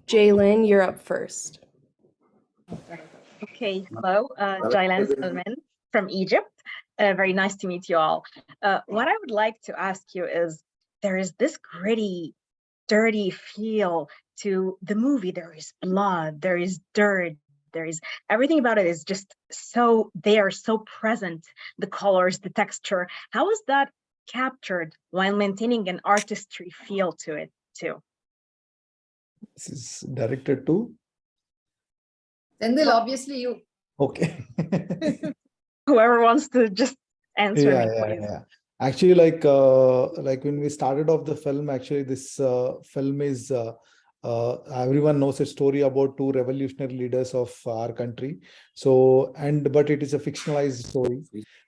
Jalen, you're up first. Okay, hello, Jailan Salman from Egypt. Very nice to meet you all. What I would like to ask you is, there is this gritty, dirty feel to the movie. There is blood, there is dirt, there is everything about it is just so there, so present. The colors, the texture. How is that captured while maintaining an artistry feel to it too? This is directed to Senthil, obviously you. okay. Whoever wants to just answer me, please. Yeah. Actually, like when we started off the film, actually this film is everyone knows a story about two revolutionary leaders of our country. So but it is a fictionalized story.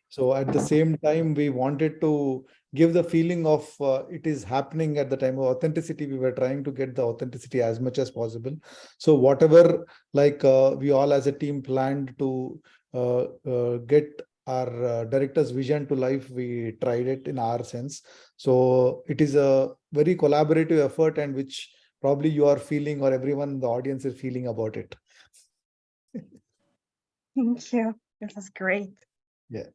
So at the same time, we wanted to give the feeling of it is happening at the time of authenticity. We were trying to get the authenticity as much as possible. So whatever, we all as a team planned to get our director's vision to life, we tried it in our sense. So it is a very collaborative effort, and which probably you are feeling, or everyone in the audience is feeling about it. Thank you. This is great. Yeah.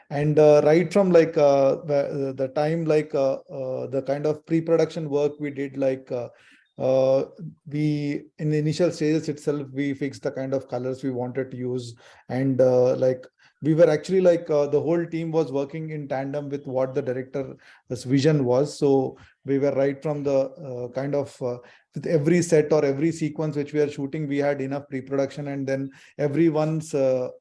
And right from the time, the kind of pre-production work we did, we in the initial stages itself, we fixed the kind of colors we wanted to use, and we were actually the whole team was working in tandem with what the director's vision was. So we were right from the with every set or every sequence which we are shooting, we had enough pre-production, and then everyone's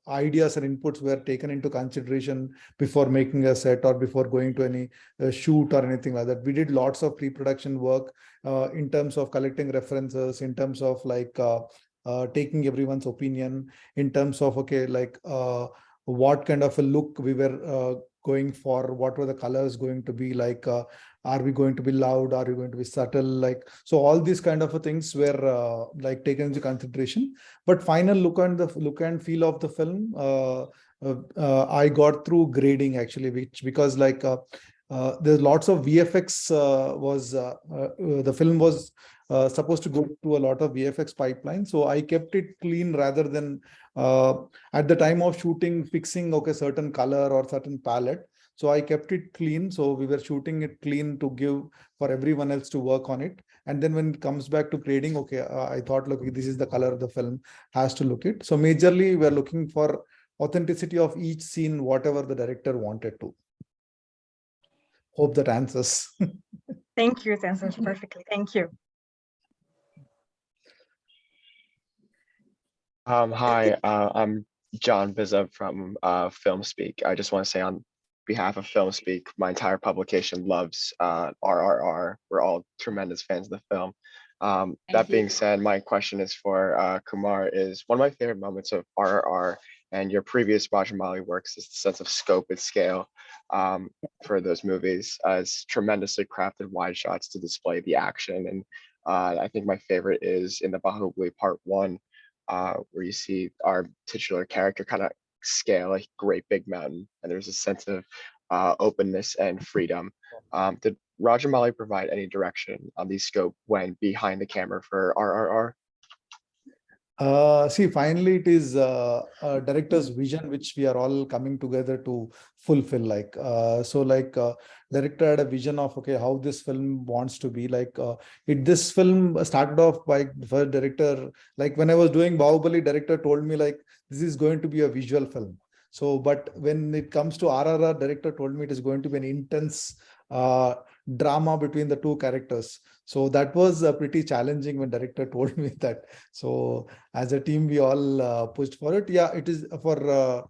ideas and inputs were taken into consideration before making a set or before going to any shoot or anything like that. We did lots of pre-production work in terms of collecting references, in terms of taking everyone's opinion, in terms of what kind of a look we were going for, what were the colors going to be like, are we going to be loud, are we going to be subtle, so all these kind of things were taken into consideration. But final look and feel of the film, I got through grading actually, because there's lots of VFX the film was supposed to go through a lot of VFX pipeline. So I kept it clean rather than at the time of shooting fixing certain color or certain palette. So I kept it clean. So we were shooting it clean to give for everyone else to work on it. And then when it comes back to grading, I thought, look, this is the color the film has to look it. So majorly we're looking for authenticity of each scene, whatever the director wanted to. Hope that answers. Thank you. It answers perfectly. Thank you. Hi, I'm John Bizza from FilmSpeak. I just want to say on behalf of FilmSpeak, my entire publication loves RRR. We're all tremendous fans of the film. That being said, my question is for Kumar. Is one of my favorite moments of RRR and your previous Rajamouli works is the sense of scope and scale for those movies as tremendously crafted wide shots to display the action. And I think my favorite is in the Bahubali Part 1, where you see our titular character kind of scale a great big mountain, and there's a sense of openness and freedom. Did Rajamouli provide any direction on the scope when behind the camera for RRR? See, finally, it is a director's vision which we are all coming together to fulfill. Director had a vision of how this film wants to be. This film started off by the director. When I was doing Bahubali, director told me this is going to be a visual film. So, but when it comes to RRR, director told me it is going to be an intense drama between the two characters. So that was pretty challenging when director told me that. So as a team, we all pushed for it. Yeah, it is for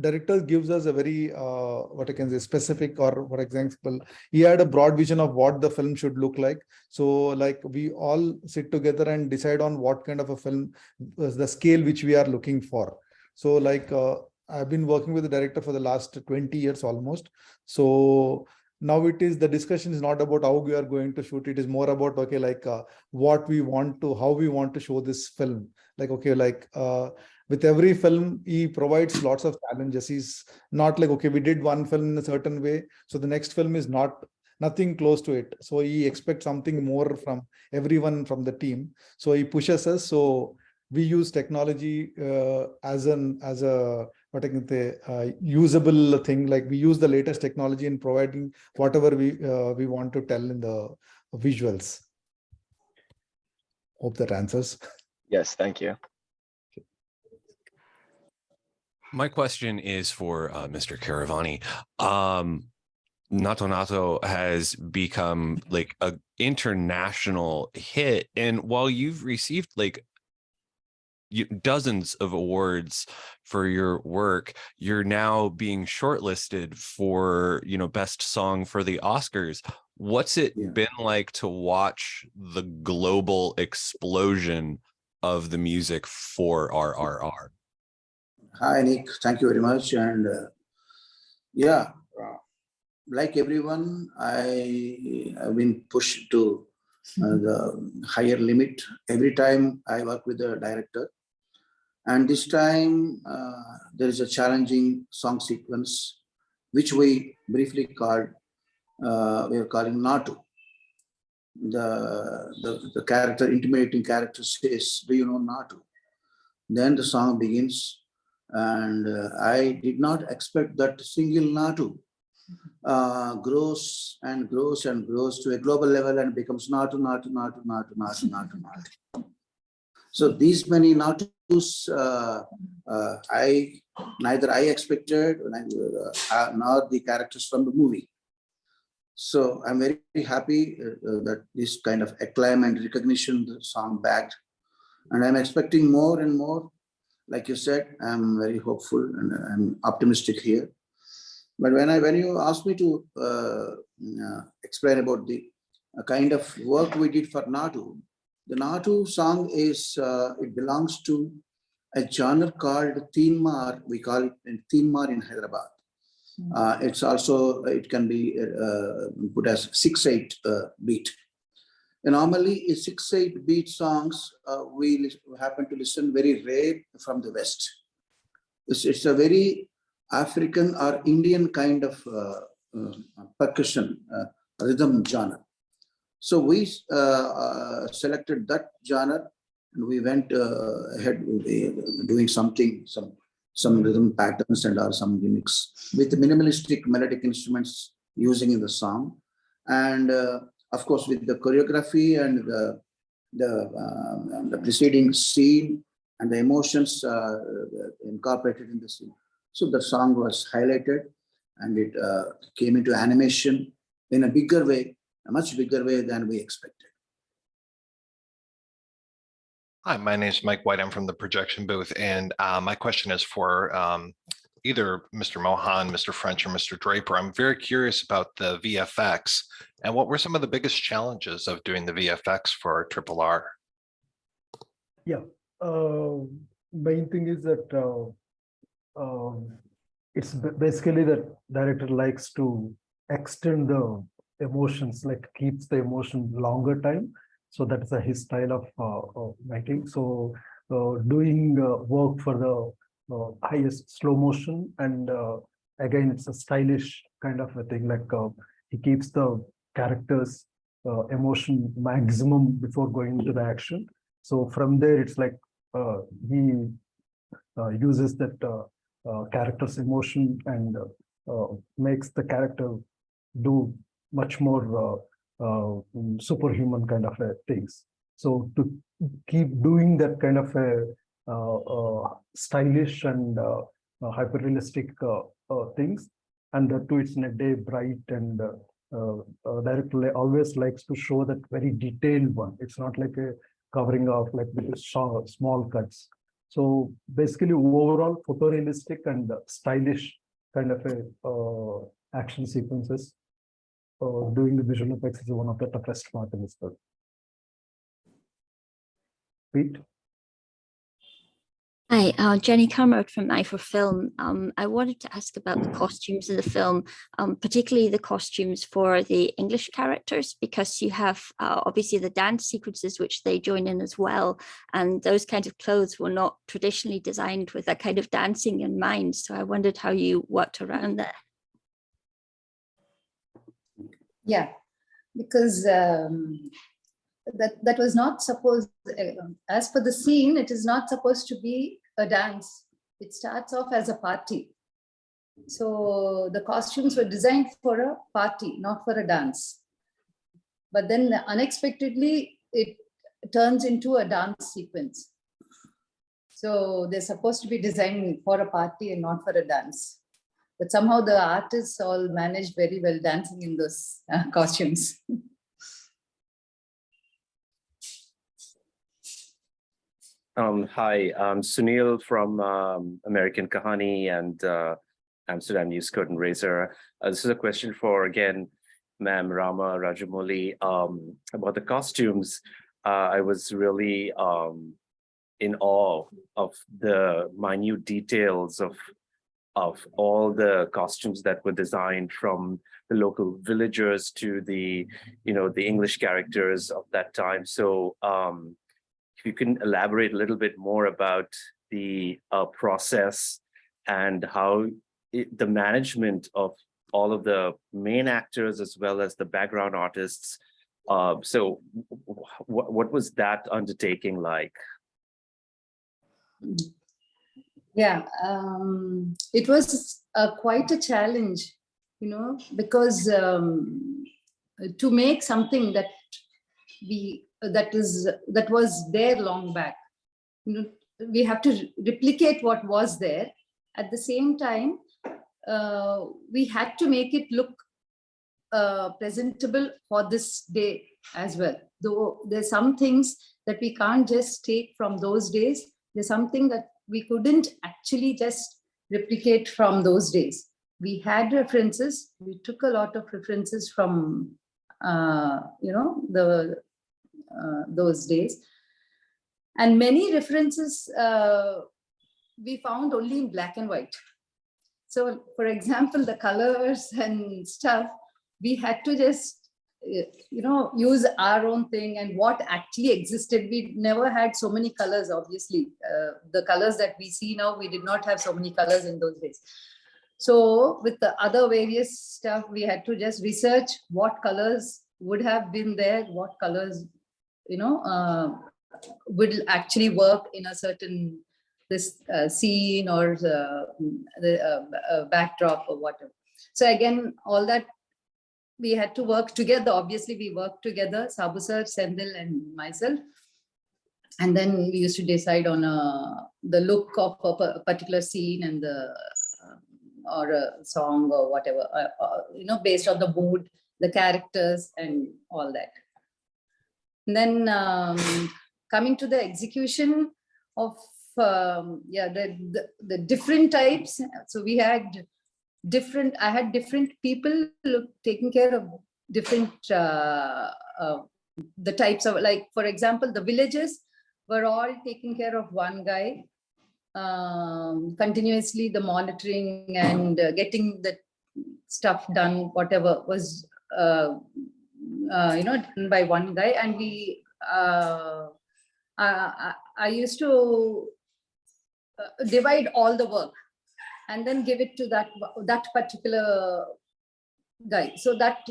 director gives us a very what I can say specific, or for example, he had a broad vision of what the film should look like. So we all sit together and decide on what kind of a film, the scale which we are looking for. So I've been working with the director for the last 20 years almost. So now it is, the discussion is not about how we are going to shoot. It is more about, what we want to, how we want to show this film. With every film, he provides lots of challenges. He's not we did one film in a certain way, so the next film is not nothing close to it. So he expects something more from everyone from the team. So he pushes us. So we use technology as a what I can say usable thing. Like we use the latest technology in providing whatever we want to tell in the visuals. Hope that answers. Yes, thank you. My question is for Mr. Keeravani. Naatu has become like an international hit, and while you've received like dozens of awards for your work, you're now being shortlisted for, you know, best song for the Oscars. What's it been like to watch the global explosion of the music for RRR? Hi, Nick. Thank you very much. And like everyone, I have been pushed to the higher limit every time I work with the director. And this time there is a challenging song sequence, which we briefly called, we are calling Naatu. The character, intimidating character says, "Do you know Naatu?" Then the song begins. And I did not expect that single Naatu grows and grows and grows to a global level and becomes Naatu, Naatu, Naatu, Naatu, Naatu, Naatu, Naatu. So these many Naatus, neither I expected nor the characters from the movie. So I'm very happy that this kind of acclaim and recognition the song bagged, and I'm expecting more and more. Like you said, I'm very hopeful and I'm optimistic here. But when you asked me to explain about the kind of work we did for Naatu, the Naatu song is, it belongs to a genre called Teenmar. We call it Teenmar in Hyderabad. It's also, it can be put as 6/8 beat. And normally, 6/8 beat songs, we happen to listen very rare from the West. It's a very African or Indian kind of percussion rhythm genre. So we selected that genre, and we went ahead with doing something, some rhythm patterns and some gimmicks with minimalistic melodic instruments using in the song, and of course with the choreography and the preceding scene and the emotions incorporated in the scene. So the song was highlighted, and it came into animation in a bigger way, a much bigger way than we expected. Hi, my name is Mike White. I'm from the projection booth, and my question is for either Mr. Mohan, Mr. French, or Mr. Draper. I'm very curious about the VFX, and what were some of the biggest challenges of doing the VFX for RRR? Yeah, main thing is that it's basically that director likes to extend the emotions, like keeps the emotion longer time. So that is his style of writing. So doing work for the highest slow motion, and again, it's a stylish kind of a thing. Like he keeps the characters' emotion maximum before going into the action. So from there, it's like he uses that character's emotion and makes the character do much more superhuman kind of things. So to keep doing that kind of a stylish and hyper-realistic things, and to it's in a day bright, and director always likes to show that very detailed one. It's not like a covering of like with small cuts. So basically overall photorealistic and stylish kind of a action sequences. Doing the visual effects is one of the toughest part in this film. Pete? Hi, Jenny Carmode from i4Film. I wanted to ask about the costumes in the film, particularly the costumes for the English characters, because you have obviously the dance sequences, which they join in as well. And those kinds of clothes were not traditionally designed with that kind of dancing in mind. So I wondered how you worked around that. Yeah, because that was not supposed, as per the scene, it is not supposed to be a dance. It starts off as a party. So the costumes were designed for a party, not for a dance. But then unexpectedly, it turns into a dance sequence. So they're supposed to be designed for a party and not for a dance. But somehow the artists all managed very well dancing in those costumes. Hi, I'm Sunil from American Kahani and Amsterdam News Curtain Raiser. This is a question for, again, Ma'am Rama, Rajamouli, about the costumes. I was really in awe of the minute details of all the costumes that were designed, from the local villagers to the English characters of that time. So if you can elaborate a little bit more about the process and how the management of all of the main actors as well as the background artists. So what was that undertaking like? Yeah, it was quite a challenge, because to make something that was there long back, we have to replicate what was there. At the same time, we had to make it look presentable for this day as well. Though there's some things that we can't just take from those days. There's something that we couldn't actually just replicate from those days. We had references. We took a lot of references from, those days. And many references we found only in black and white. So, for example, the colors and stuff, we had to just, use our own thing and what actually existed. We never had so many colors, obviously. The colors that we see now, we did not have so many colors in those days. So with the other various stuff, we had to just research what colors would have been there, what colors, would actually work in a certain scene or the backdrop or whatever. So again, all that we had to work together. Obviously, we worked together, Sabu sir, Senthil, and myself. And then we used to decide on the look of a particular scene and or a song or whatever, based on the mood, the characters, and all that. And then coming to the execution of the different types. So we had I had different people taking care of different the types of, like, for example, the villages were all taking care of one guy. Continuously the monitoring and getting the stuff done, whatever was done by one guy. And we I used to divide all the work and then give it to that particular guy. So that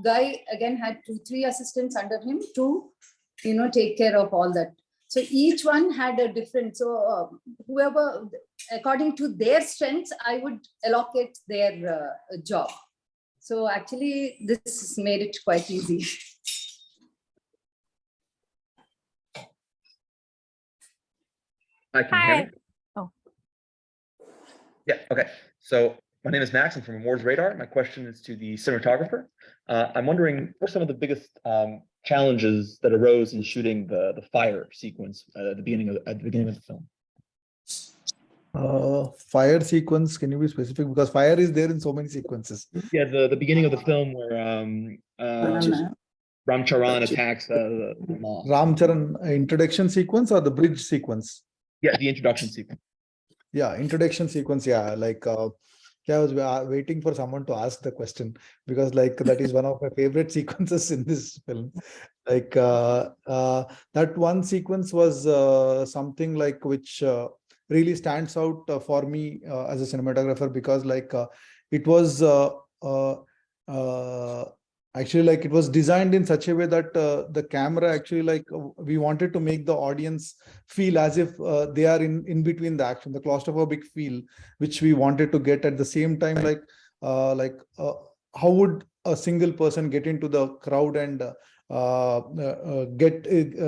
guy again had 2-3 assistants under him to take care of all that. So each one had a different, so whoever, according to their strengths, I would allocate their job. So actually this made it quite easy. Hi, can you hear me? Oh. Yeah, okay. So my name is Max. I'm from Awards Radar. My question is to the cinematographer. I'm wondering what are some of the biggest challenges that arose in shooting the fire sequence at the beginning of the film? Fire sequence, can you be specific? Because fire is there in so many sequences. Yeah, the beginning of the film where Ram Charan attacks the mosque. Ram Charan introduction sequence or the bridge sequence? Yeah, the introduction sequence. Yeah, introduction sequence. Yeah, like I was waiting for someone to ask the question, because that is one of my favorite sequences in this film. That one sequence was something which really stands out for me as a cinematographer, because it was actually, like, it was designed in such a way that the camera actually, like, we wanted to make the audience feel as if they are in between the action, the claustrophobic feel, which we wanted to get at the same time, like how would a single person get into the crowd and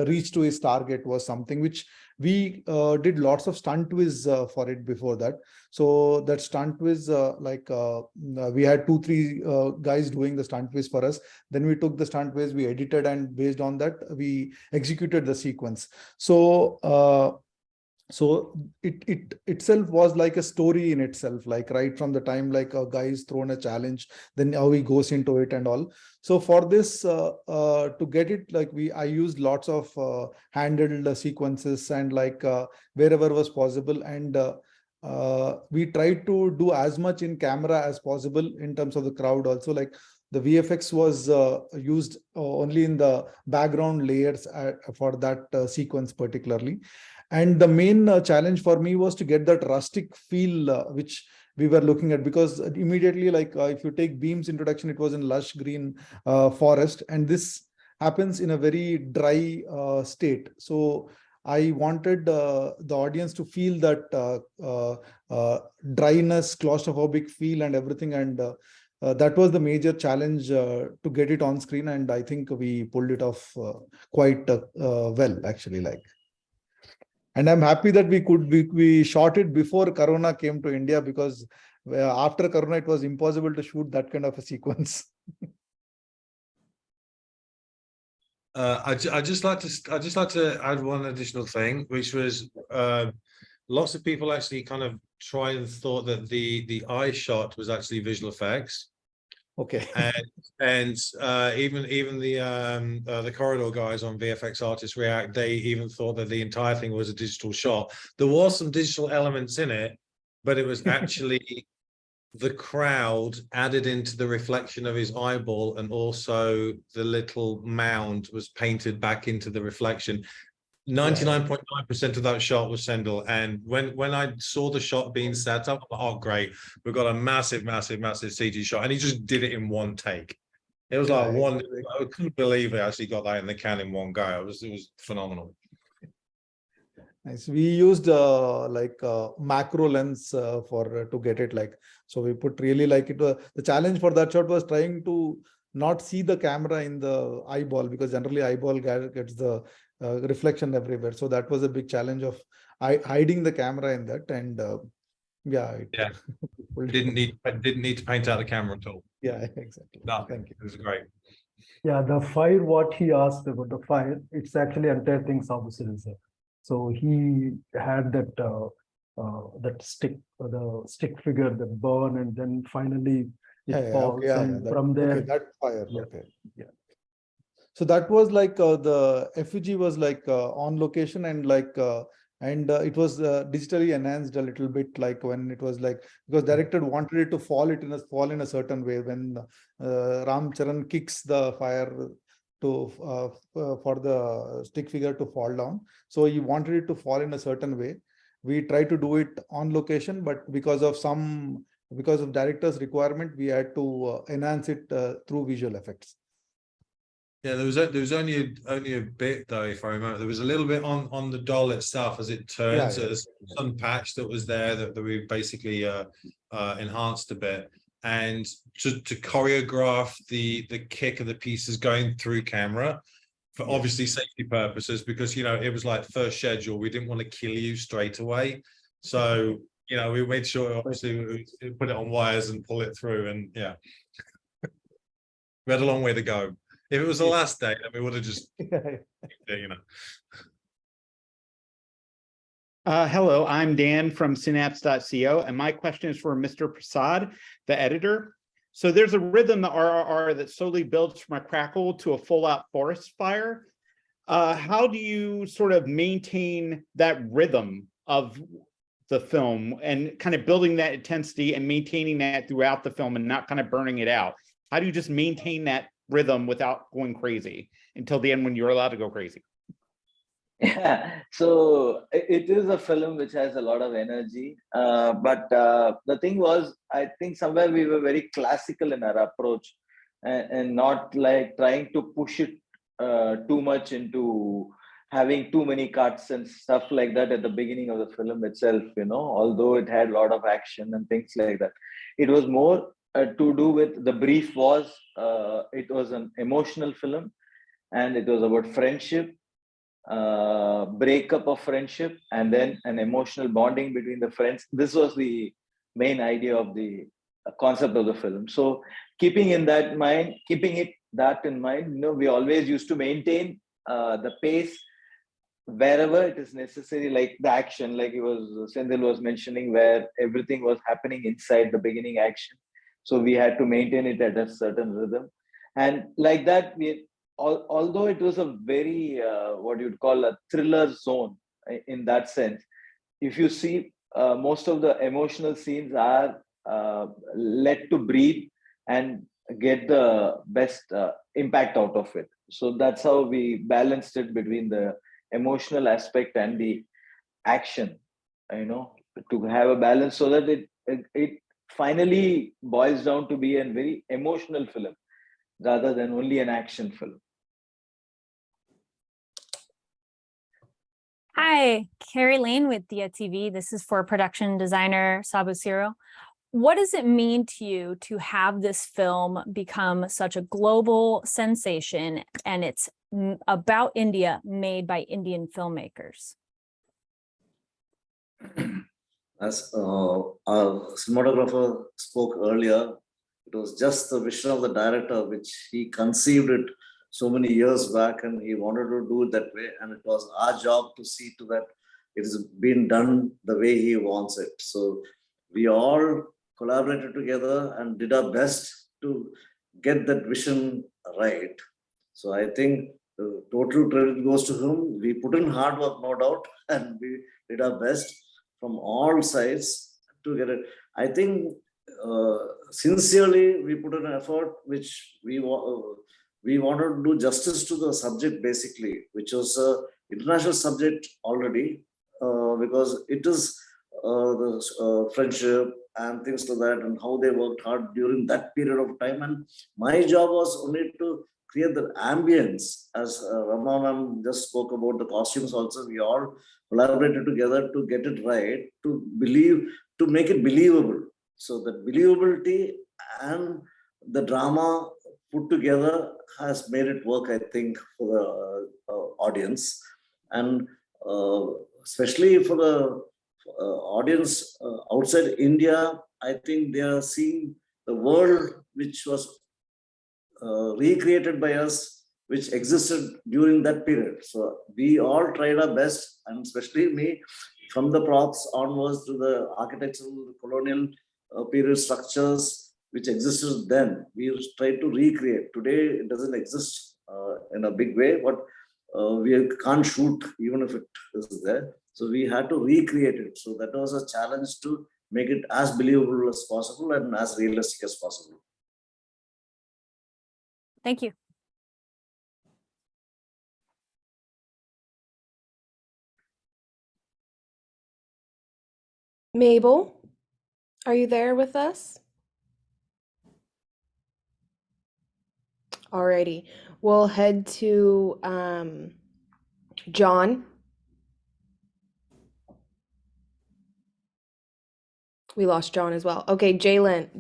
reach to his target, was something which we did lots of stunt whiz for it before that. So that stunt whiz, we had 2-3 guys doing the stunt whiz for us. Then we took the stunt whiz, we edited, and based on that, we executed the sequence. So it itself was like a story in itself, like right from the time like a guy is thrown a challenge, then how he goes into it and all. So for this, to get it, like I used lots of handheld sequences and like wherever was possible, and we tried to do as much in camera as possible in terms of the crowd also. Like the VFX was used only in the background layers for that sequence particularly. And the main challenge for me was to get that rustic feel which we were looking at, because immediately, like if you take Beam's introduction, it was in lush green forest, and this happens in a very dry state. So I wanted the audience to feel that dryness, claustrophobic feel and everything. And that was the major challenge to get it on screen. And I think we pulled it off quite well, actually, like. And I'm happy that we shot it before Corona came to India, because after Corona, it was impossible to shoot that kind of a sequence. I just like to add one additional thing, which was lots of people actually kind of tried and thought that the eye shot was actually visual effects. Okay. And even the corridor guys on VFX Artists React, they even thought that the entire thing was a digital shot. There was some digital elements in it, but it was actually the crowd added into the reflection of his eyeball, and also the little mound was painted back into the reflection. 99.9% of that shot was Senthil. And when I saw the shot being set up, I'm like, oh great, we've got a massive CG shot, and he just did it in one take. It was like one. I couldn't believe they actually got that in the can in one go. It was phenomenal. Nice. We used macro lens for to get it, like, so we put really, like, it was the challenge for that shot was trying to not see the camera in the eyeball, because generally eyeball gets the reflection everywhere. So that was a big challenge of hiding the camera in that. And didn't need to paint out the camera at all. Yeah, exactly. No, thank you. It was great. Yeah, the fire, what he asked about the fire, it's actually entire thing Sabu said. So he had that that stick, the stick figure that burn, and then finally it falls, and from there. Okay, that fire. Yeah. Okay. Yeah. So that was like the effigy was like on location, and like it was digitally enhanced a little bit, like when it was like, because director wanted it to fall in a certain way when Ram Charan kicks the fire to for the stick figure to fall down. So he wanted it to fall in a certain way. We tried to do it on location, but because of director's requirement, we had to enhance it through visual effects. Yeah, there was only a bit though, if I remember. There was a little bit on the doll itself as it turned. Yeah, so there's some patch that was there that we basically enhanced a bit. And to choreograph the kick of the pieces going through camera for obviously safety purposes, because it was like first schedule, we didn't want to kill you straight away. So we made sure obviously we put it on wires and pull it through, and we had a long way to go. If it was the last day, then we would have just Hello, I'm Dan from synapse.co, and my question is for Mr. Prasad, the editor. So there's a rhythm, the RRR, that slowly builds from a crackle to a full-out forest fire. How do you sort of maintain that rhythm of the film and kind of building that intensity and maintaining that throughout the film and not kind of burning it out? How do you just maintain that rhythm without going crazy until the end when you're allowed to go crazy? Yeah, so it is a film which has a lot of energy, but the thing was, I think somewhere we were very classical in our approach, and not like trying to push it too much into having too many cuts and stuff like that at the beginning of the film itself, although it had a lot of action and things like that. It was more to do with the brief was, it was an emotional film, and it was about friendship, breakup of friendship, and then an emotional bonding between the friends. This was the main idea of the concept of the film. So keeping that in mind, we always used to maintain the pace wherever it is necessary, like the action, like Senthil was mentioning, where everything was happening inside the beginning action. So we had to maintain it at a certain rhythm. And like that, although it was a very, what you'd call a thriller zone in that sense, if you see, most of the emotional scenes are let to breathe and get the best impact out of it. So that's how we balanced it between the emotional aspect and the action, to have a balance, so that it finally boils down to be a very emotional film rather than only an action film. Hi, Carrie Lane with Dia TV. This is for production designer Sabu Cyril. What does it mean to you to have this film become such a global sensation, and it's about India, made by Indian filmmakers? As our cinematographer spoke earlier, it was just the vision of the director, which he conceived it so many years back, and he wanted to do it that way. And it was our job to see to that it has been done the way he wants it. So we all collaborated together and did our best to get that vision right. So I think the total credit goes to him. We put in hard work, no doubt, and we did our best from all sides to get it. I think sincerely we put in an effort which we wanted to do justice to the subject, basically, which was an international subject already, because it is the friendship and things like that, and how they worked hard during that period of time. And my job was only to create the ambience, as Rama ma'am just spoke about the costumes also. We all collaborated together to get it right, to make it believable. So the believability and the drama put together has made it work, I think, for the audience. And especially for the audience outside India, I think they are seeing the world which was recreated by us, which existed during that period. So we all tried our best, and especially me, from the props onwards to the architectural, colonial period structures which existed then. We tried to recreate. Today, it doesn't exist in a big way, but we can't shoot even if it is there. So we had to recreate it. So that was a challenge to make it as believable as possible and as realistic as possible. Thank you. Mabel, are you there with us? Alrighty, we'll head to John. We lost John as well. Okay, Jalen.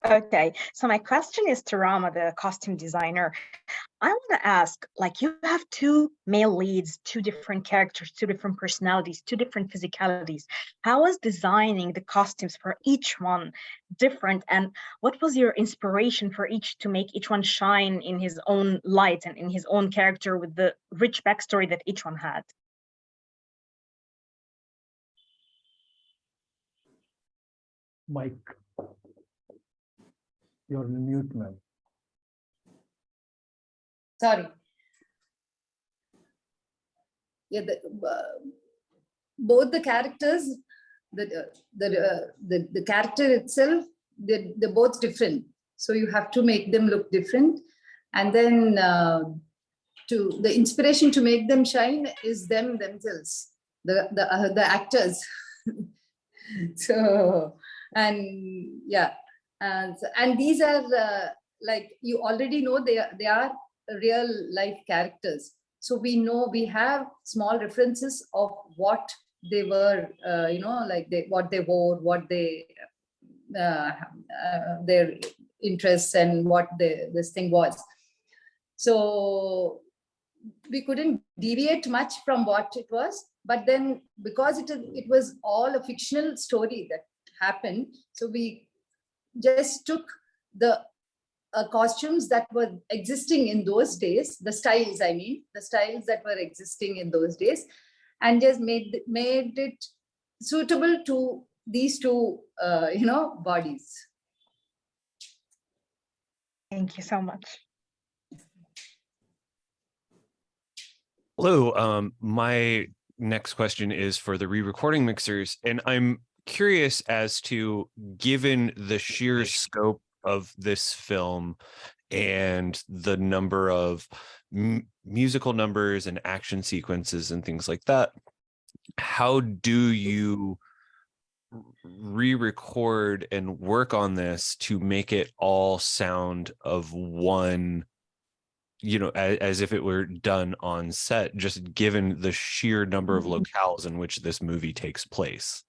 Okay, so my question is to Rama, the costume designer. I want to ask, like, you have two male leads, two different characters, two different personalities, two different physicalities. How was designing the costumes for each one different? And what was your inspiration for each to make each one shine in his own light and in his own character with the rich backstory that each one had? Mike, you're on mute, man. Sorry. Yeah, both the characters, the character itself, they're both different. So you have to make them look different, and then the inspiration to make them shine is themselves, the actors. So, and yeah, And these are like you already know they are real life characters. So we know we have small references of what they were, like what they wore, what they their interests and what this thing was. So we couldn't deviate much from what it was, but then because it was all a fictional story that happened, so we just took the costumes that were existing in those days, the styles that were existing in those days, and just made it suitable to these two bodies. Thank you so much. Hello, my next question is for the re-recording mixers, and I'm curious as to, given the sheer scope of this film and the number of musical numbers and action sequences and things like that, how do you re-record and work on this to make it all sound of one, as if it were done on set, just given the sheer number of locales in which this movie takes place?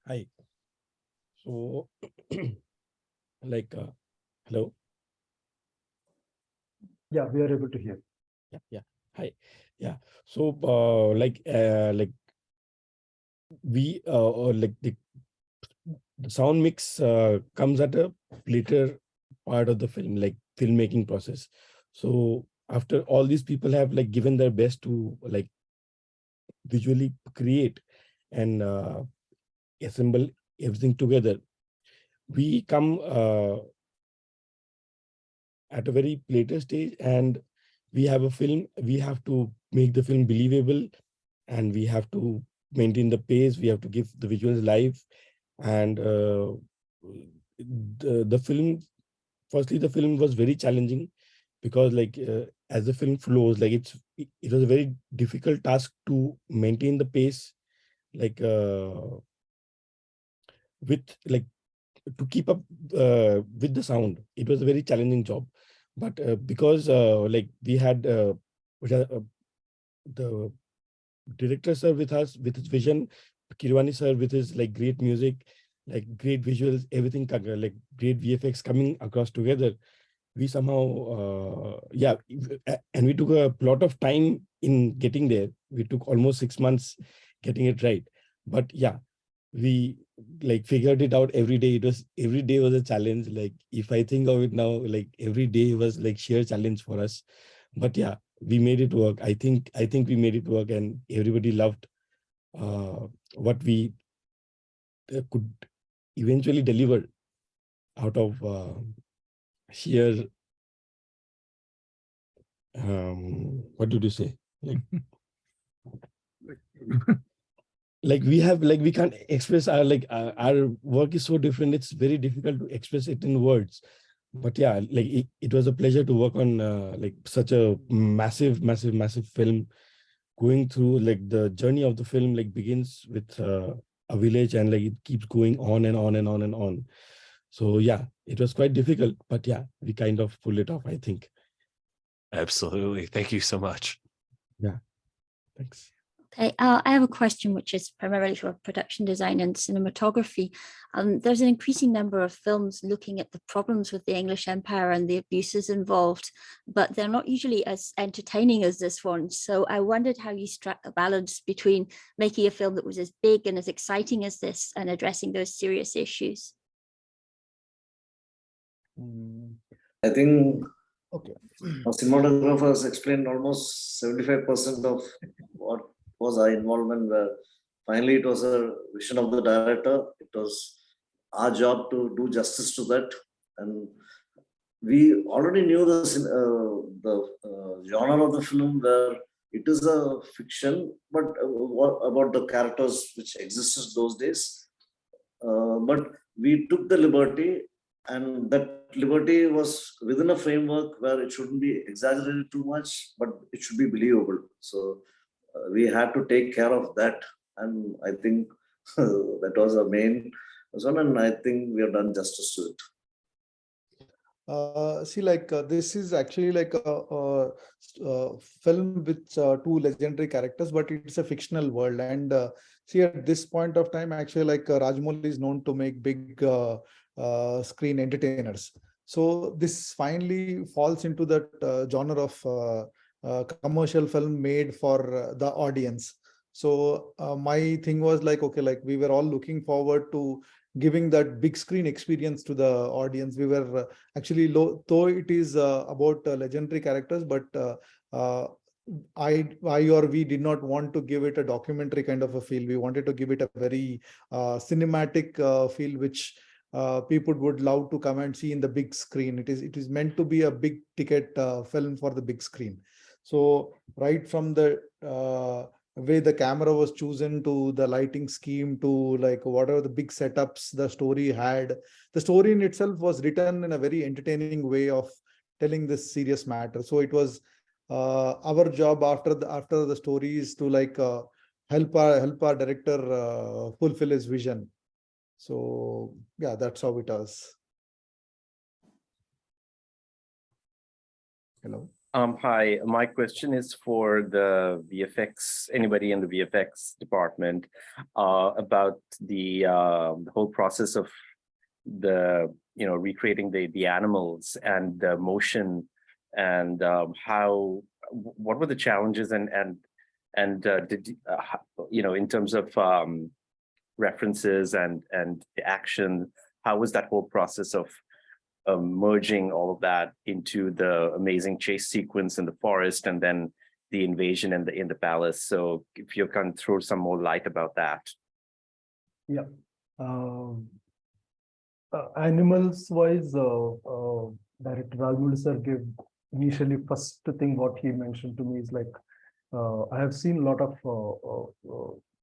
Hi. So, hello. Yeah, we are able to hear. Yeah. Hi. Yeah. So, we the sound mix comes at a later part of the film, like filmmaking process. So after all these people have given their best to visually create and assemble everything together, we come at a very later stage, and we have a film. We have to make the film believable, and we have to maintain the pace. We have to give the visuals life, and the film. Firstly, the film was very challenging because, as the film flows, it was a very difficult task to maintain the pace, with to keep up with the sound. It was a very challenging job, but because we had the director sir with us with his vision, Keeravani sir with his great music, great visuals, everything great VFX coming across together. We somehow and we took a lot of time in getting there. We took almost 6 months getting it right, but we figured it out every day. Every day was a challenge. If I think of it now, every day was sheer challenge for us. But we made it work. I think we made it work, and everybody loved what we could eventually deliver out of sheer what did you say? We can't express our work is so different. It's very difficult to express it in words. But it was a pleasure to work on such a massive film. Going through the journey of the film begins with a village, and it keeps going on and on and on and on. So it was quite difficult, but we kind of pulled it off, I think. Absolutely. Thank you so much. Yeah, thanks. Okay, I have a question which is primarily for production design and cinematography. There's an increasing number of films looking at the problems with the English Empire and the abuses involved, but they're not usually as entertaining as this one. So I wondered how you struck a balance between making a film that was as big and as exciting as this and addressing those serious issues. I think our cinematographer has explained almost 75% of what was our involvement, where finally it was a vision of the director. It was our job to do justice to that, and we already knew the genre of the film, where it is a fiction, but what about the characters which existed those days. But we took the liberty, and that liberty was within a framework where it shouldn't be exaggerated too much, but it should be believable. So we had to take care of that, and I think that was a main So, and I think we have done justice to it. See, this is actually like a film with two legendary characters, but it's a fictional world. And see, at this point of time, actually, Rajamouli is known to make big screen entertainers. So this finally falls into that genre of commercial film made for the audience. So my thing was like, okay, we were all looking forward to giving that big screen experience to the audience. We were actually, though it is about legendary characters, but I or we did not want to give it a documentary kind of a feel. We wanted to give it a very cinematic feel, which people would love to come and see in the big screen. It is meant to be a big ticket film for the big screen. So right from the way the camera was chosen to the lighting scheme to whatever the big setups the story had, the story in itself was written in a very entertaining way of telling this serious matter. So it was our job after the story is to help our director fulfill his vision. So yeah, that's how it was. Hello. Hi, my question is for the VFX, anybody in the VFX department, about the whole process of the, recreating the animals and the motion, and what were the challenges and did in terms of references and the action, how was that whole process of merging all of that into the amazing chase sequence in the forest and then the invasion in the palace? So if you can throw some more light about that. Yeah. Animals wise, Director Rajamouli sir gave initially first thing what he mentioned to me is I have seen a lot of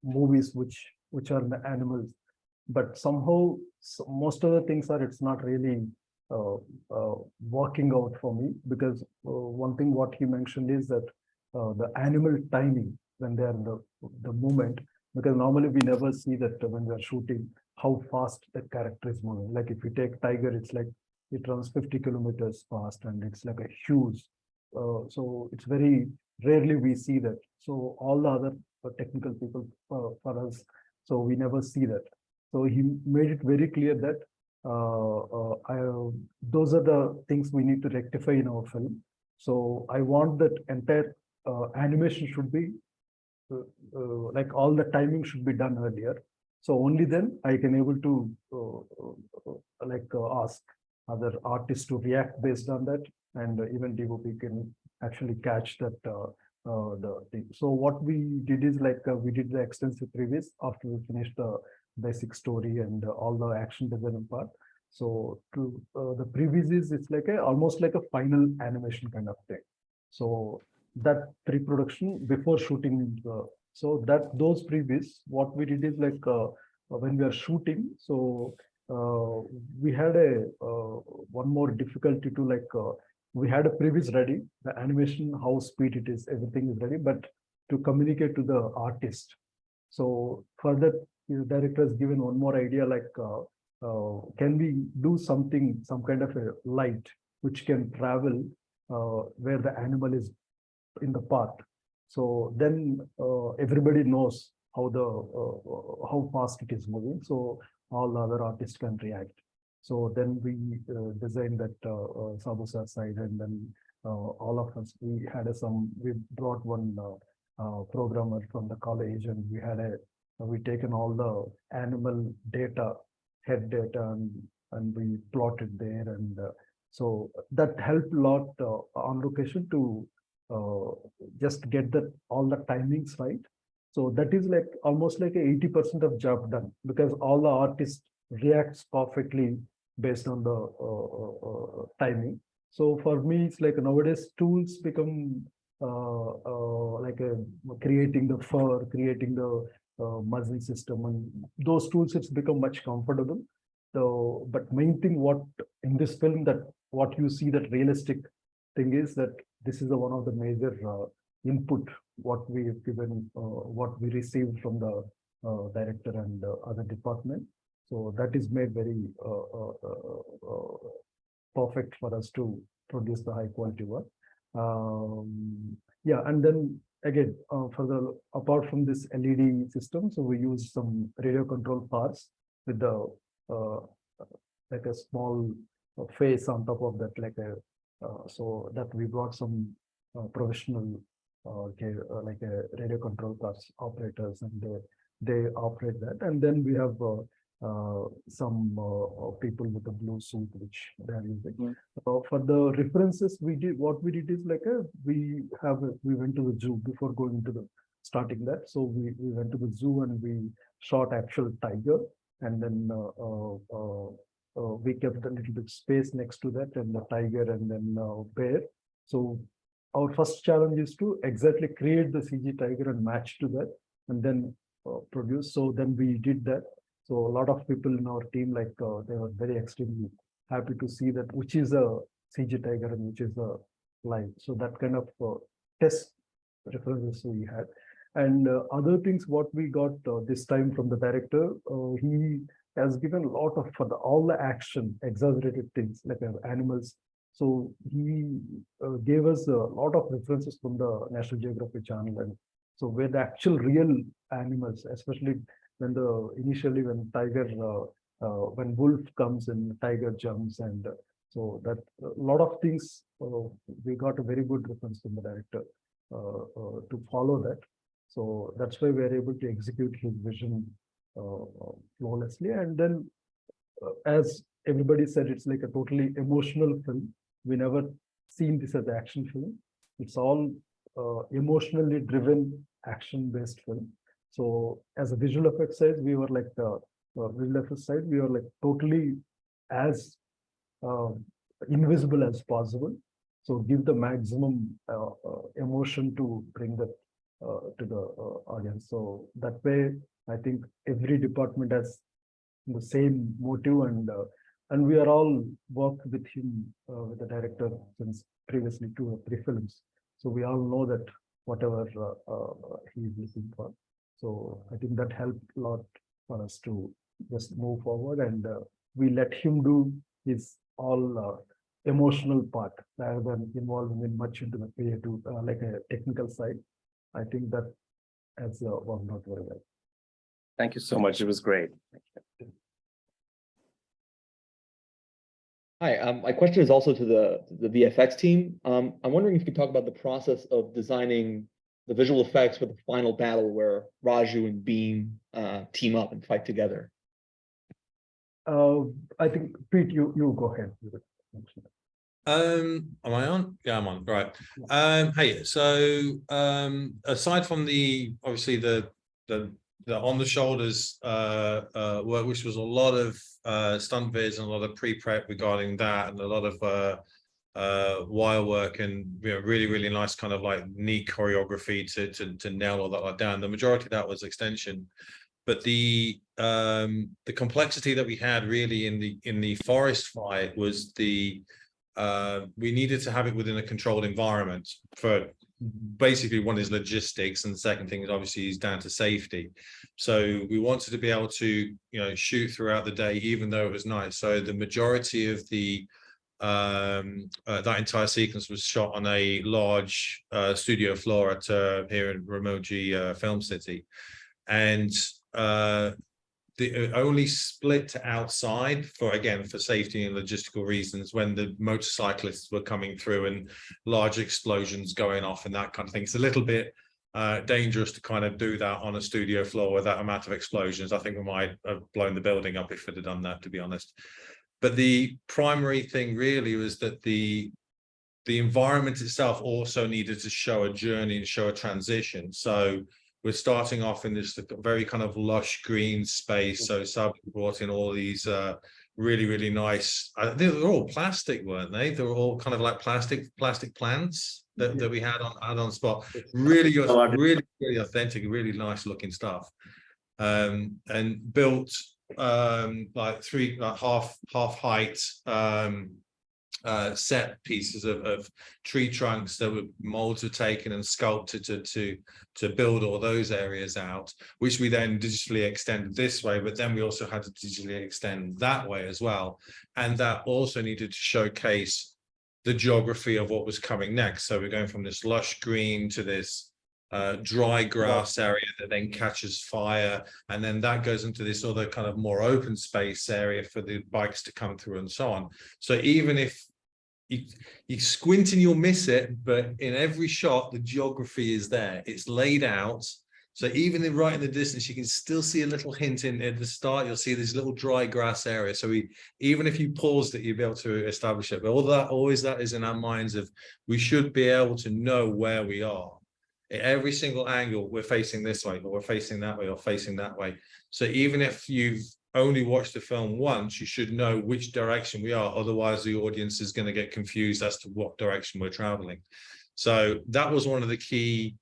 movies which are animals, but somehow most of the things it's not really working out for me, because one thing what he mentioned is that the animal timing when they are in the movement, because normally we never see that when we are shooting how fast the character is moving. Like if you take tiger, it's like it runs 50 kilometers fast and it's like a huge, so it's very rarely we see that. So all the other technical people for us, so we never see that. So he made it very clear that those are the things we need to rectify in our film. So I want that entire animation should be like all the timing should be done earlier. So only then I can able to ask other artists to react based on that, and even DOP can actually catch that the thing. So what we did is we did the extensive previs after we finished the basic story and all the action design part. So to the previs is it's almost like a final animation kind of thing. So that pre-production before shooting, so that those previs, what we did is when we are shooting, so we had a one more difficulty to we had a previs ready, the animation, how speed it is, everything is ready, but to communicate to the artist. So for that, the director has given one more idea, can we do something, some kind of a light which can travel where the animal is in the path. So then everybody knows how fast it is moving. So all the other artists can react. So then we designed that Sabu side, and then all of us, we brought one programmer from the college, and we taken all the animal data, head data, and we plotted there, and so that helped a lot on location to just get all the timings right. So that is almost 80% of job done, because all the artists reacts perfectly based on the timing. So for me, it's nowadays tools become creating the fur, creating the muscle system, and those tools it's become much comfortable. So, but main thing what in this film, that what you see, that realistic thing is that this is one of the major input what we have given, what we received from the director and other department. So that is made very perfect for us to produce the high quality work. Yeah, and then again, apart from this LED system, so we use some radio control parts with the like a small face on top of that, like a so that we brought some professional like a radio control parts operators, and they operate that, and then we have some people with a blue suit which they are using. For the references, what we did is like we went to the zoo before going to the starting that. So we went to the zoo and we shot actual tiger, and then we kept a little bit space next to that, and the tiger, and then bear. So our first challenge is to exactly create the CG tiger and match to that, and then produce. So then we did that. So a lot of people in our team, like they were very extremely happy to see that which is a CG tiger and which is a live. So that kind of test references we had. And other things what we got this time from the director, he has given a lot of, for all the action, exaggerated things like animals. So he gave us a lot of references from the National Geographic channel, and so where the actual real animals, especially when initially when tiger, when wolf comes and tiger jumps, and so that a lot of things we got a very good reference from the director to follow that. So that's why we are able to execute his vision flawlessly. And then as everybody said, it's like a totally emotional film. We never seen this as an action film. It's all emotionally driven action-based film. So as a visual effects side, we were like the visual effects side, we were like totally as invisible as possible. So give the maximum emotion to bring that to the audience. So that way, I think every department has the same motive, and we are all worked with him, with the director since previously 2 or 3 films. So we all know that whatever he is looking for. So I think that helped a lot for us to just move forward, and we let him do his all emotional part rather than involving him much into the creative, like a technical side. I think that has worked out very well. Thank you so much. It was great. Hi, my question is also to the VFX team. I'm wondering if you could talk about the process of designing the visual effects for the final battle where Raju and Beam team up and fight together. I think Pete, you go ahead. Am I on? Yeah, I'm on. Right. Hey, so aside from obviously the on the shoulders work, which was a lot of stunt vids and a lot of pre-prep regarding that, and a lot of wire work, and really nice kind of like neat choreography to nail all that down. The majority of that was extension, but the complexity that we had really in the forest fight was we needed to have it within a controlled environment. For basically, one is logistics, and the second thing is obviously is down to safety. So we wanted to be able to shoot throughout the day, even though it was night. So the majority of that entire sequence was shot on a large studio floor at here in Ramoji Film City, and the only split to outside for safety and logistical reasons when the motorcyclists were coming through and large explosions going off and that kind of thing. It's a little bit dangerous to kind of do that on a studio floor with that amount of explosions. I think we might have blown the building up if we'd have done that, to be honest. But the primary thing really was that the environment itself also needed to show a journey and show a transition. So we're starting off in this very kind of lush green space. So Sabu brought in all these really nice, I think they were all plastic, weren't they? They were all kind of like plastic plants that we had on spot. Really authentic, really nice looking stuff. And built like half height set pieces of tree trunks that molds were taken and sculpted to build all those areas out, which we then digitally extended this way, but then we also had to digitally extend that way as well. And that also needed to showcase the geography of what was coming next. So we're going from this lush green to this dry grass area that then catches fire, and then that goes into this other kind of more open space area for the bikes to come through and so on. So even if you squint and you'll miss it, but in every shot the geography is there, it's laid out. So even right in the distance, you can still see a little hint in at the start. You'll see this little dry grass area. So even if you paused it, you'll be able to establish it. But always that is in our minds of, we should be able to know where we are. At every single angle, we're facing this way, or we're facing that way, or facing that way. So even if you've only watched the film once, you should know which direction we are. Otherwise, the audience is going to get confused as to what direction we're traveling. So that was one of the key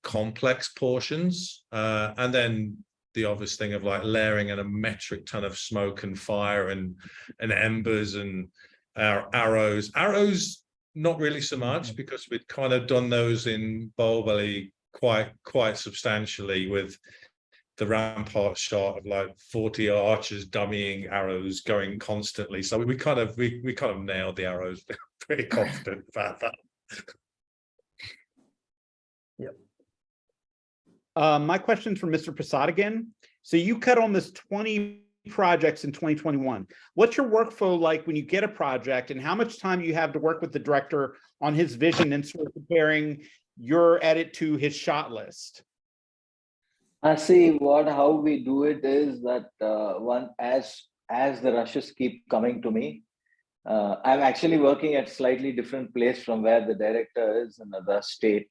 complex portions. And then the obvious thing of like layering in a metric ton of smoke and fire and embers and arrows. Arrows, not really so much, because we'd kind of done those in Boloy quite substantially, with the rampart shot of like 40 archers dummying arrows going constantly. So we kind of nailed the arrows. Pretty confident about that. My question's for Mr. Prasad again. So you cut almost 20 projects in 2021. What's your workflow like when you get a project, and how much time you have to work with the director on his vision and sort of preparing your edit to his shot list? See, how we do it is that as the rushes keep coming to me, I'm actually working at slightly different place from where the director is, in another state.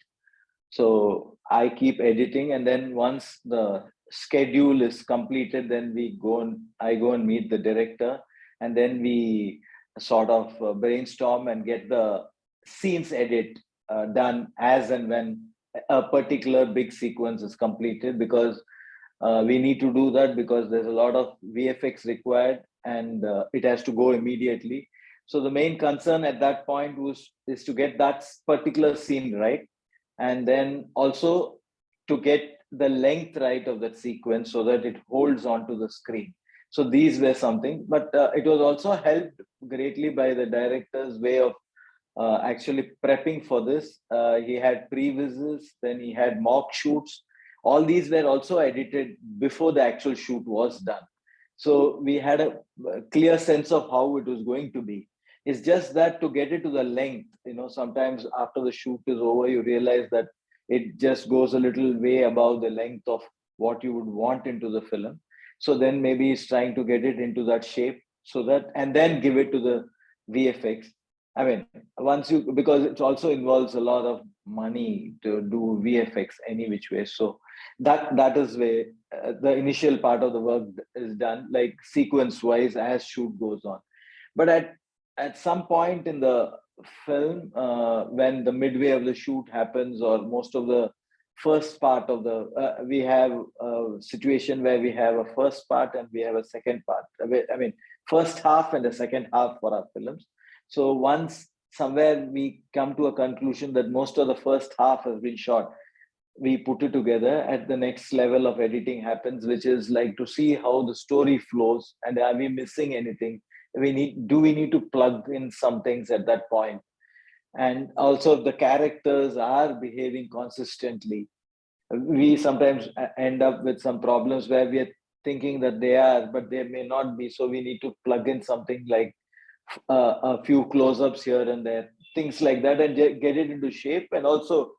So I keep editing, and then once the schedule is completed, then I go and meet the director, and then we sort of brainstorm and get the scenes edit done as and when a particular big sequence is completed, because we need to do that because there's a lot of VFX required, and it has to go immediately. So the main concern at that point is to get that particular scene right, and then also to get the length right of that sequence so that it holds onto the screen. So these were something, but it was also helped greatly by the director's way of actually prepping for this. He had pre-visits, then he had mock shoots. All these were also edited before the actual shoot was done. So we had a clear sense of how it was going to be. It's just that to get it to the length, sometimes after the shoot is over, you realize that it just goes a little way above the length of what you would want into the film. So then maybe he's trying to get it into that shape, and then give it to the VFX. I mean, because it also involves a lot of money to do VFX any which way. So that is where the initial part of the work is done, like sequence wise as shoot goes on. But at some point in the film, when the midway of the shoot happens, or most of the first part of we have a situation where we have a first part and we have a second part. I mean, first half and a second half for our films. So once somewhere we come to a conclusion that most of the first half has been shot, we put it together. At the next level of editing happens, which is like to see how the story flows, and are we missing anything? Do we need to plug in some things at that point? And also, if the characters are behaving consistently, we sometimes end up with some problems where we are thinking that they are, but they may not be. So we need to plug in something like a few close-ups here and there, things like that, and get it into shape, and also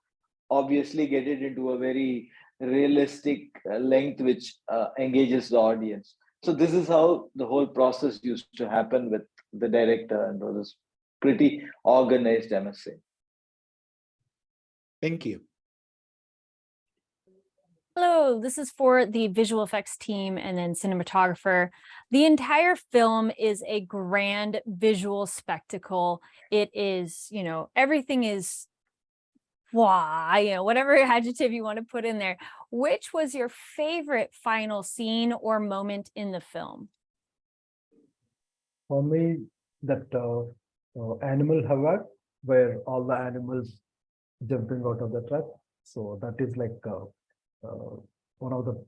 obviously get it into a very realistic length which engages the audience. So this is how the whole process used to happen with the director, and it was pretty organized, I must say. Thank you. Hello, this is for the visual effects team and then cinematographer. The entire film is a grand visual spectacle. It is, everything is, wow, whatever adjective you want to put in there. Which was your favorite final scene or moment in the film? For me, that animal havoc where all the animals jumping out of the truck. So that is like one of the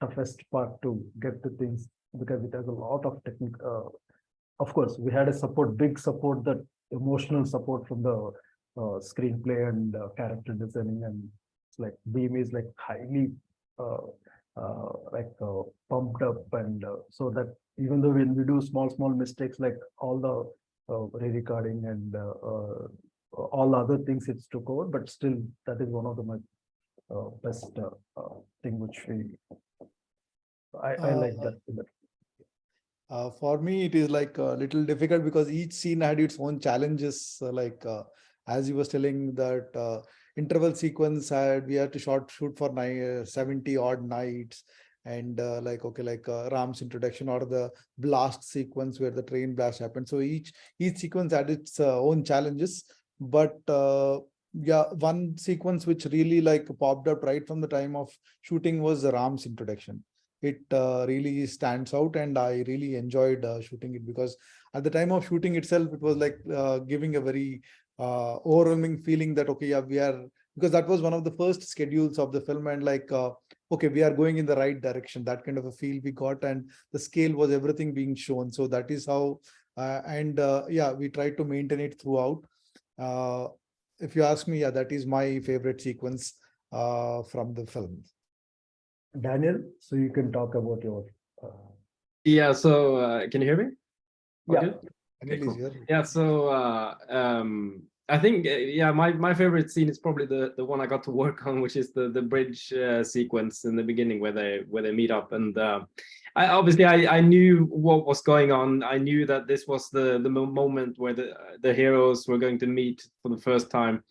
toughest part to get the things, because it has a lot of technique. Of course, we had a big support, that emotional support from the screenplay and character designing, and it's like Beam is like highly pumped up, and so that even though when we do small mistakes, like all the re-recording and all other things it's took over, but still that is one of the best thing which I like that. For me, it is like a little difficult because each scene had its own challenges. As you was telling that interval sequence we had to shoot for 70 odd nights, and Ram's introduction or the blast sequence where the train blast happened. So each sequence had its own challenges. But yeah, one sequence which really popped up right from the time of shooting was Ram's introduction. It really stands out, and I really enjoyed shooting it, because at the time of shooting itself, it was like giving a very overwhelming feeling that, okay, yeah, we are, because that was one of the first schedules of the film, and okay, we are going in the right direction. That kind of a feel we got, and the scale was everything being shown. So that is how, yeah, we tried to maintain it throughout. If you ask me, yeah, that is my favorite sequence from the film. Daniel, so you can talk about your. Yeah, so can you hear me? Yeah. Okay. Okay, cool. Yeah, so I think yeah, my favorite scene is probably the one I got to work on, which is the bridge sequence in the beginning where they meet up, and I knew what was going on. I knew that this was the moment where the heroes were going to meet for the first time.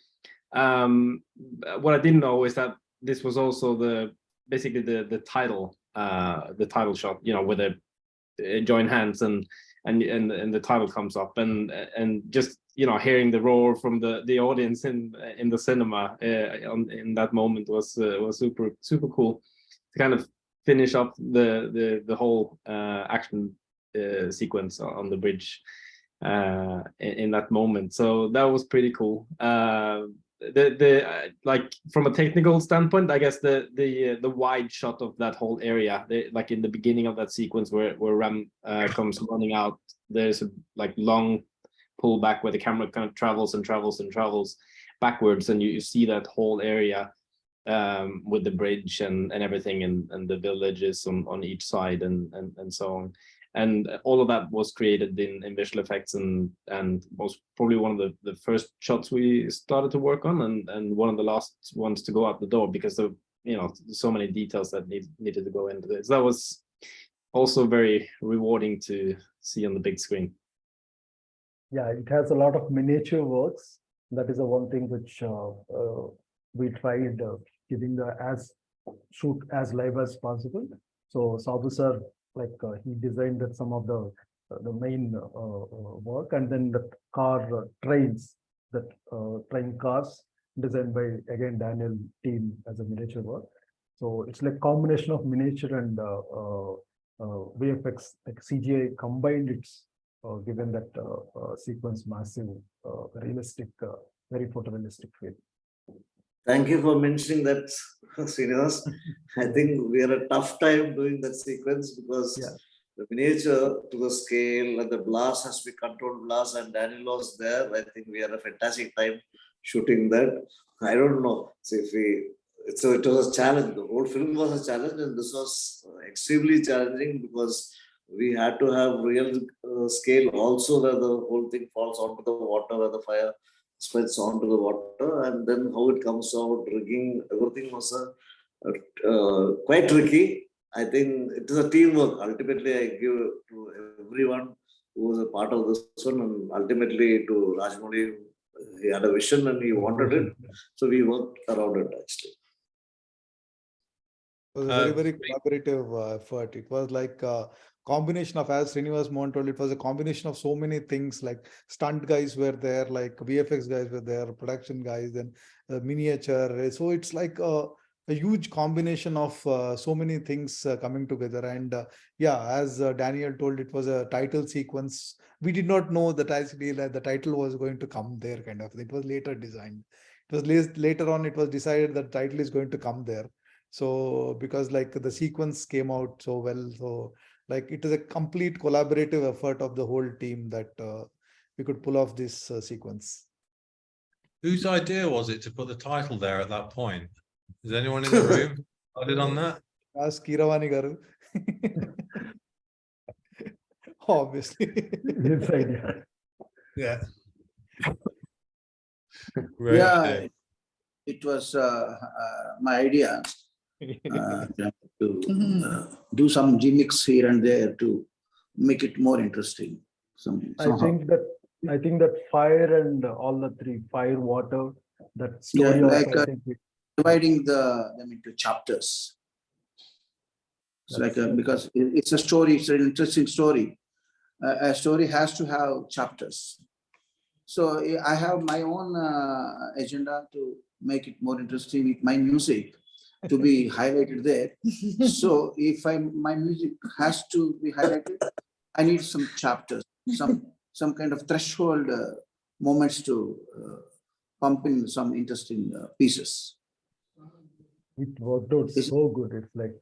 What I didn't know is that this was also basically the title shot, you know, where they join hands and the title comes up, and just, you know, hearing the roar from the audience in the cinema in that moment was super cool to kind of finish up the whole action sequence on the bridge in that moment. So that was pretty cool. Like from a technical standpoint, I guess the wide shot of that whole area, like in the beginning of that sequence where Ram comes running out, there's a like long pull back where the camera kind of travels backwards, and you see that whole area with the bridge and everything, and the villages on each side and so on. And all of that was created in visual effects, and was probably one of the first shots we started to work on, and one of the last ones to go out the door, because of, you know, so many details that needed to go into this. That was also very rewarding to see on the big screen. Yeah, it has a lot of miniature works. That is the one thing which we tried giving shoot as live as possible. So Sabu sir, he designed that some of the main work, and then the trains, that train cars designed by again Daniel team as a miniature work. So it's like combination of miniature and VFX, like CGI combined. It's given that sequence massive, realistic, very photorealistic feel. Thank you for mentioning that, Srinivas. I think we had a tough time doing that sequence, because the miniature to the scale and the blast has to be controlled blast, and Daniel was there. I think we had a fantastic time shooting that. I don't know. So it was a challenge. The whole film was a challenge, and this was extremely challenging, because we had to have real scale also, where the whole thing falls onto the water, where the fire spreads onto the water, and then how it comes out, rigging, everything was quite tricky. I think it is a teamwork. Ultimately, I give to everyone who was a part of this one, and ultimately to Rajamouli. He had a vision and he wanted it, so we worked around it actually. It was a very collaborative effort. It was like a combination of, as Srinivas Mohan told, it was a combination of so many things, like stunt guys were there, like VFX guys were there, production guys, and miniature. So it's like a huge combination of so many things coming together. And yeah, as Daniel told, it was a title sequence. We did not know that actually that the title was going to come there, kind of. It was later designed. It was later on, it was decided that title is going to come there. So because like the sequence came out so well, so like it is a complete collaborative effort of the whole team that we could pull off this sequence. Whose idea was it to put the title there at that point? Is anyone in the room started on that? Ask Keeravani garu. Obviously. His idea. Yeah. Yeah, it was my idea to do some gimmicks here and there to make it more interesting. I think that fire and all the three, fire, water, that story Yeah, also, like I think dividing them into chapters. It's like because it's a story, it's an interesting story. A story has to have chapters. So I have my own agenda to make it more interesting with my music to be highlighted there. So if my music has to be highlighted, I need some chapters, some kind of threshold moments to pump in some interesting pieces. it worked out so good. It's like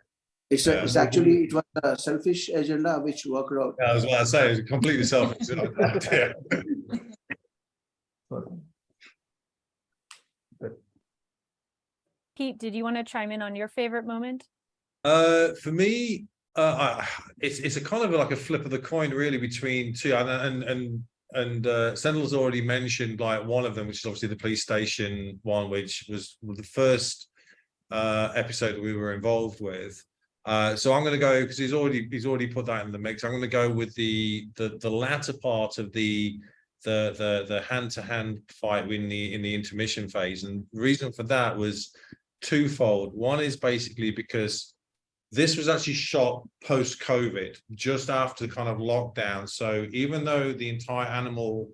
It's actually, it was a selfish agenda which worked out. Yeah, I was about to say, it's completely selfish idea. Pete, did you want to chime in on your favorite moment? For me, it's a kind of like a flip of the coin, really, between two. And Senthil's already mentioned like one of them, which is obviously the police station one, which was the first episode that we were involved with. So I'm going to go, because he's already put that in the mix. I'm going to go with the latter part of the hand-to-hand fight in the intermission phase, and the reason for that was twofold. One is basically because this was actually shot post-COVID, just after kind of lockdown. So even though the entire Animal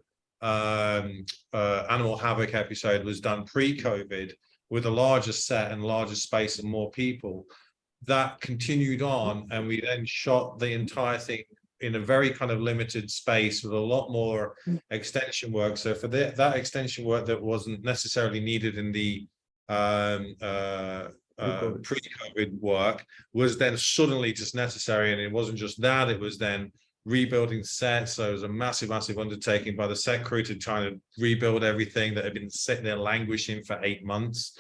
Havoc episode was done pre-COVID with a larger set and larger space and more people, that continued on, and we then shot the entire thing in a very kind of limited space with a lot more extension work. So for that extension work that wasn't necessarily needed in the pre-COVID work was then suddenly just necessary. And it wasn't just that, it was then rebuilding sets. So it was a massive undertaking by the set crew to try to rebuild everything that had been sitting there languishing for 8 months,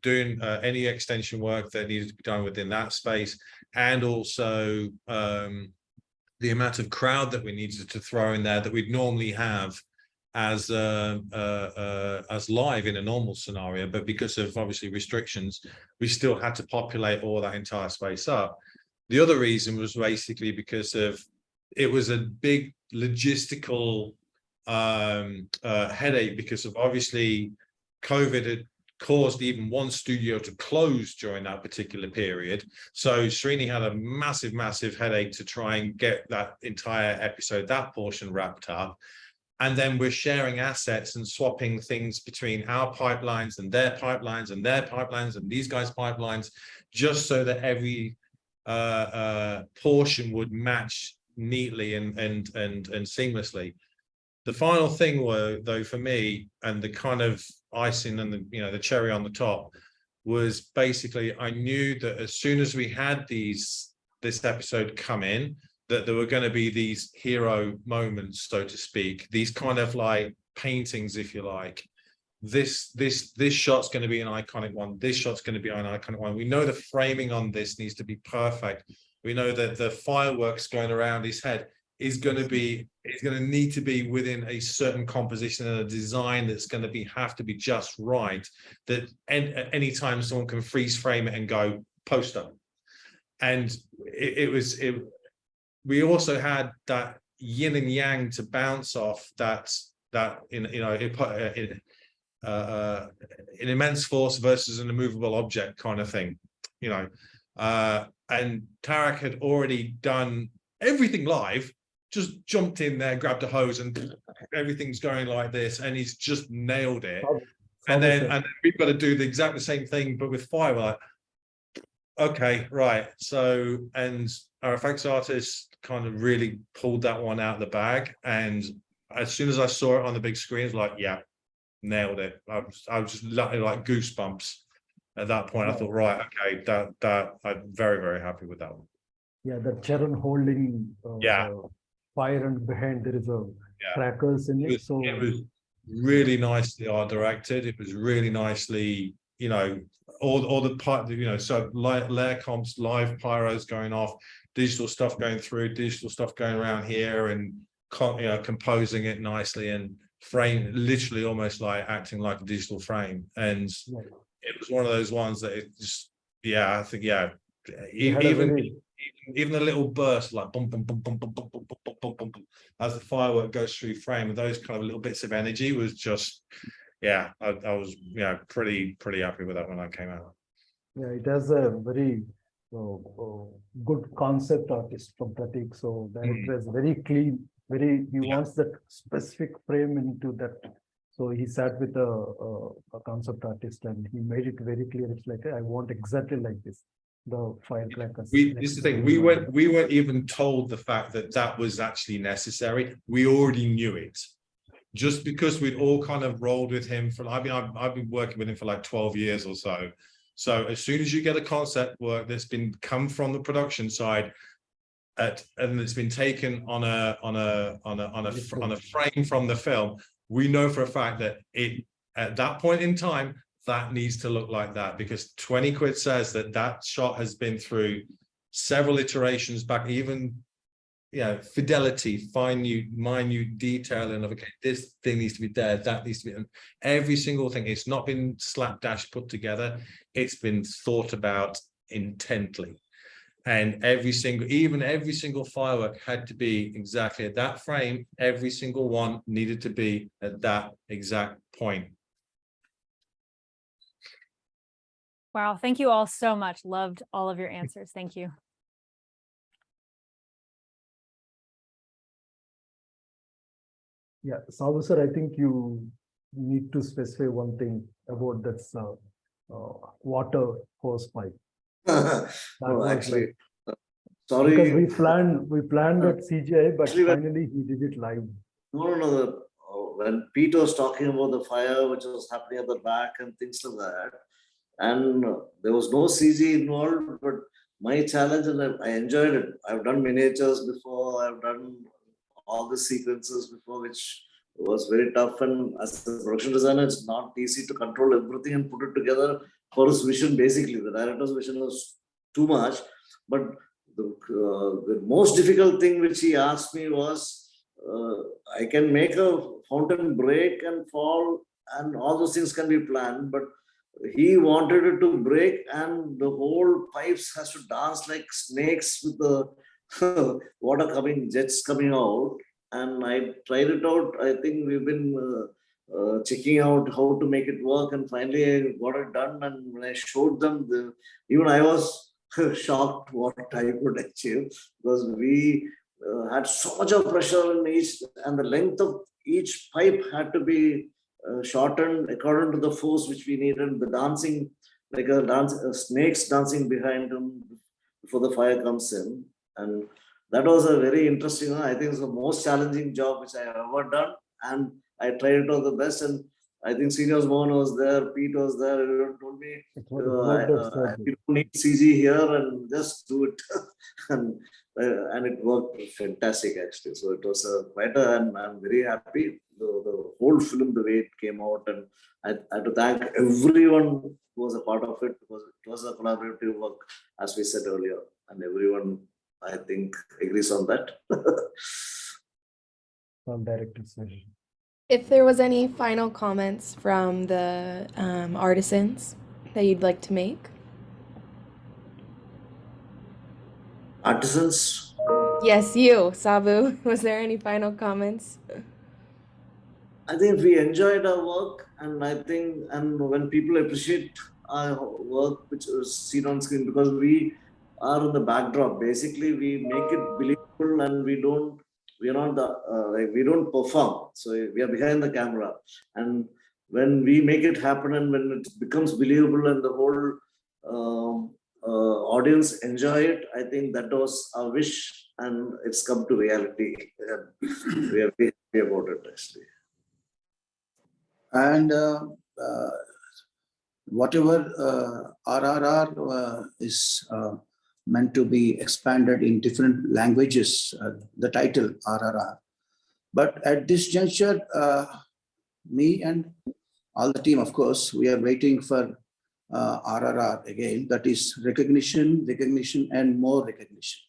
doing any extension work that needed to be done within that space, and also the amount of crowd that we needed to throw in there that we'd normally have as live in a normal scenario, but because of obviously restrictions, we still had to populate all that entire space up. The other reason was basically because of it was a big logistical headache, because of obviously COVID had caused even one studio to close during that particular period. So Srini had a massive headache to try and get that entire episode, that portion wrapped up. And then we're sharing assets and swapping things between our pipelines and their pipelines and their pipelines and these guys' pipelines, just so that every portion would match neatly and seamlessly. The final thing though for me, and the kind of icing and the cherry on the top, was basically I knew that as soon as we had this episode come in, that there were going to be these hero moments, so to speak, these kind of like paintings, if you like. This shot's going to be an iconic one. This shot's going to be an iconic one. We know the framing on this needs to be perfect. We know that the fireworks going around his head is going to need to be within a certain composition and a design that's going to have to be just right. That anytime someone can freeze frame it and go poster. And we also had that yin and yang to bounce off, an immense force versus an immovable object kind of thing, and Tarak had already done everything live, just jumped in there, grabbed a hose, and everything's going like this, and he's just nailed it. and then we've got to do the exact same thing, but with fire. We're like, okay, right. So, and our effects artist kind of really pulled that one out of the bag. And as soon as I saw it on the big screen, it's like, yeah, nailed it. I was just like goosebumps at that point. I thought, right, okay, that I'm very, very happy with that one. Yeah, the Charan holding fire, and behind there is a crackers in it. So it was really nicely art directed. It was really nicely, you know, all the part, you know, so layer comps, live pyros going off, digital stuff going through, digital stuff going around here, and you know, composing it nicely, and frame, literally almost like acting like a digital frame. And it was one of those ones that it just, I think, even a little burst like boom, boom, boom, boom, boom, boom, boom, boom, boom, boom, boom, as the firework goes through frame, and those kind of little bits of energy was just, I was, pretty happy with that when I came out. Yeah, it has a very good concept artist from Pratik. So director is very clean, he wants that specific frame into that. So he sat with a concept artist and he made it very clear. It's like, I want exactly like this. The firecrackers. This is the thing. We weren't even told the fact that was actually necessary. We already knew it, just because we'd all kind of rolled with him for. I've been working with him for like 12 years or so. So as soon as you get a concept work that's been come from the production side, and it's been taken on a frame from the film, we know for a fact that it at that point in time, that needs to look like that, because 20 quid says that shot has been through several iterations back, even fidelity, minute detail, and okay, this thing needs to be there, that needs to be, and every single thing. It's not been slapdash put together, it's been thought about intently. And every single firework had to be exactly at that frame. Every single one needed to be at that exact point. Wow, thank you all so much. Loved all of your answers. Thank you. Yeah, Sabu sir, I think you need to specify one thing about that water hose pipe. No, actually, sorry. Because we planned that CGI, but finally he did it live. No. When Pete was talking about the fire which was happening at the back and things like that, and there was no CG involved, but my challenge, and I enjoyed it. I've done miniatures before, I've done all the sequences before, which was very tough. And as a production designer, it's not easy to control everything and put it together for his vision. Basically, the director's vision was too much. But the most difficult thing which he asked me was, I can make a fountain break and fall, and all those things can be planned, but he wanted it to break and the whole pipes has to dance like snakes with the water jets coming out. And I tried it out. I think we've been checking out how to make it work, and finally I got it done. And when I showed them, even I was shocked what I could achieve, because we had so much of pressure in each, and the length of each pipe had to be shortened according to the force which we needed. The dancing, like snakes dancing behind them before the fire comes in. And that was a very interesting one. I think it's the most challenging job which I have ever done, and I tried it out the best. And I think Seniors Mohan was there, Pete was there, everyone told me, you don't need CG here, and just do it. and it worked fantastic actually. So it was and I'm very happy. The whole film, the way it came out, and I had to thank everyone who was a part of it, because it was a collaborative work, as we said earlier, and everyone, I think, agrees on that. From director's vision. If there was any final comments from the artisans that you'd like to make. Artisans? Yes, you, Sabu. Was there any final comments? I think we enjoyed our work, and I think, and when people appreciate our work, which is seen on screen, because we are in the backdrop, basically we make it believable, and we don't perform. So we are behind the camera, and when we make it happen and when it becomes believable and the whole audience enjoy it, I think that was our wish and it's come to reality. We are very happy about it actually. And whatever RRR is meant to be expanded in different languages, the title RRR. But at this juncture, me and all the team, of course, we are waiting for RRR again. That is recognition, recognition, and more recognition.